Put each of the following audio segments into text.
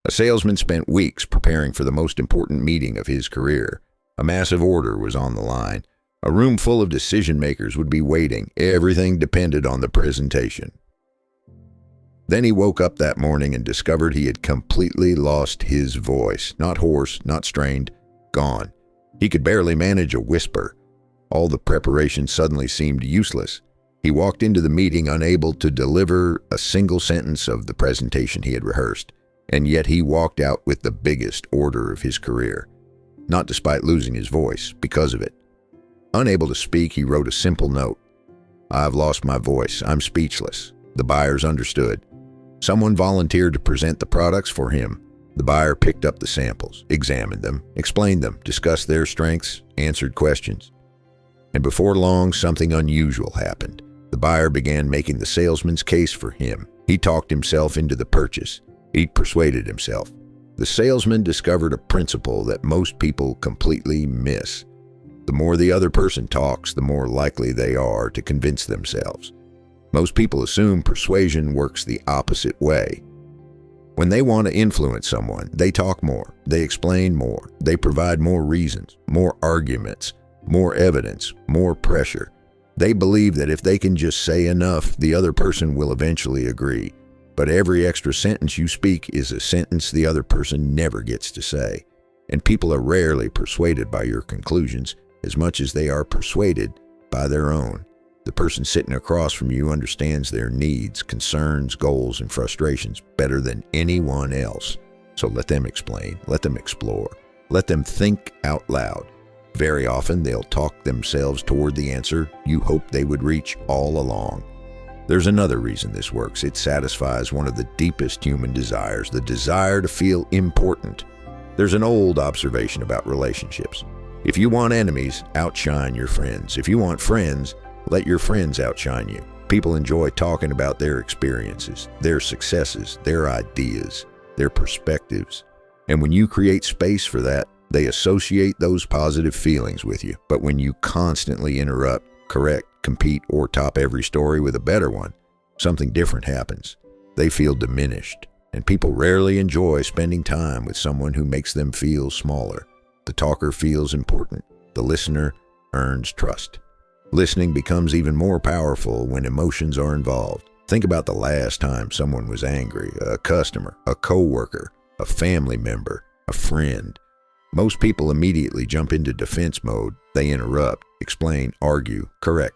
A salesman spent weeks preparing for the most important meeting of his career. A massive order was on the line. A room full of decision-makers would be waiting. Everything depended on the presentation. Then he woke up that morning and discovered he had completely lost his voice. Not hoarse, not strained, gone. He could barely manage a whisper. All the preparation suddenly seemed useless. He walked into the meeting unable to deliver a single sentence of the presentation he had rehearsed, and yet he walked out with the biggest order of his career. Not despite losing his voice, because of it. Unable to speak, he wrote a simple note. "I've lost my voice. I'm speechless." The buyers understood. Someone volunteered to present the products for him. The buyer picked up the samples, examined them, explained them, discussed their strengths, answered questions. And before long, something unusual happened. The buyer began making the salesman's case for him. He talked himself into the purchase. He persuaded himself. The salesman discovered a principle that most people completely miss. The more the other person talks, the more likely they are to convince themselves. Most people assume persuasion works the opposite way. When they want to influence someone, they talk more, they explain more, they provide more reasons, more arguments, more evidence, more pressure. They believe that if they can just say enough, the other person will eventually agree. But every extra sentence you speak is a sentence the other person never gets to say. And people are rarely persuaded by your conclusions as much as they are persuaded by their own. The person sitting across from you understands their needs, concerns, goals, and frustrations better than anyone else. So let them explain, let them explore, let them think out loud. Very often they'll talk themselves toward the answer you hoped they would reach all along. There's another reason this works. It satisfies one of the deepest human desires, the desire to feel important. There's an old observation about relationships. If you want enemies, outshine your friends. If you want friends, let your friends outshine you. People enjoy talking about their experiences, their successes, their ideas, their perspectives. And when you create space for that, they associate those positive feelings with you. But when you constantly interrupt, correct, compete, or top every story with a better one, something different happens. They feel diminished. And people rarely enjoy spending time with someone who makes them feel smaller. The talker feels important. The listener earns trust. Listening becomes even more powerful when emotions are involved. Think about the last time someone was angry, a customer, a coworker, a family member, a friend. Most people immediately jump into defense mode. They interrupt, explain, argue, correct.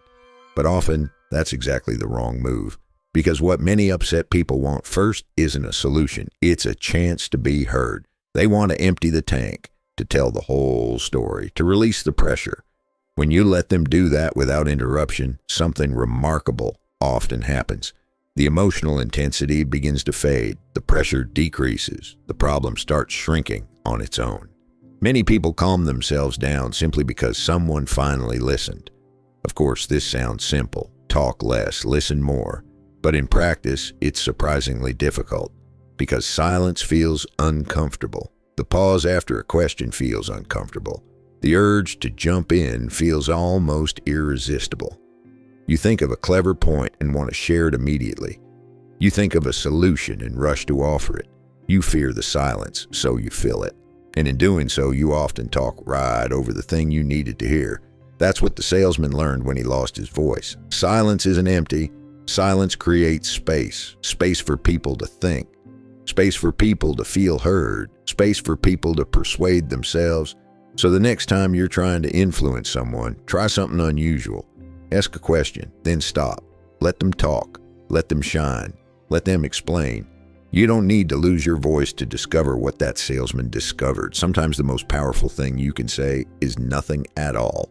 But often, that's exactly the wrong move. Because what many upset people want first isn't a solution. It's a chance to be heard. They want to empty the tank, to tell the whole story, to release the pressure. When you let them do that without interruption, something remarkable often happens. The emotional intensity begins to fade. The pressure decreases. The problem starts shrinking on its own. Many people calm themselves down simply because someone finally listened. Of course, this sounds simple. Talk less, listen more. But in practice, it's surprisingly difficult because silence feels uncomfortable. The pause after a question feels uncomfortable. The urge to jump in feels almost irresistible. You think of a clever point and want to share it immediately. You think of a solution and rush to offer it. You fear the silence, so you fill it. And in doing so, you often talk right over the thing you needed to hear. That's what the salesman learned when he lost his voice. Silence isn't empty. Silence creates space. Space for people to think. Space for people to feel heard. Space for people to persuade themselves. So the next time you're trying to influence someone, try something unusual. Ask a question, then stop. Let them talk. Let them shine. Let them explain. You don't need to lose your voice to discover what that salesman discovered. Sometimes the most powerful thing you can say is nothing at all.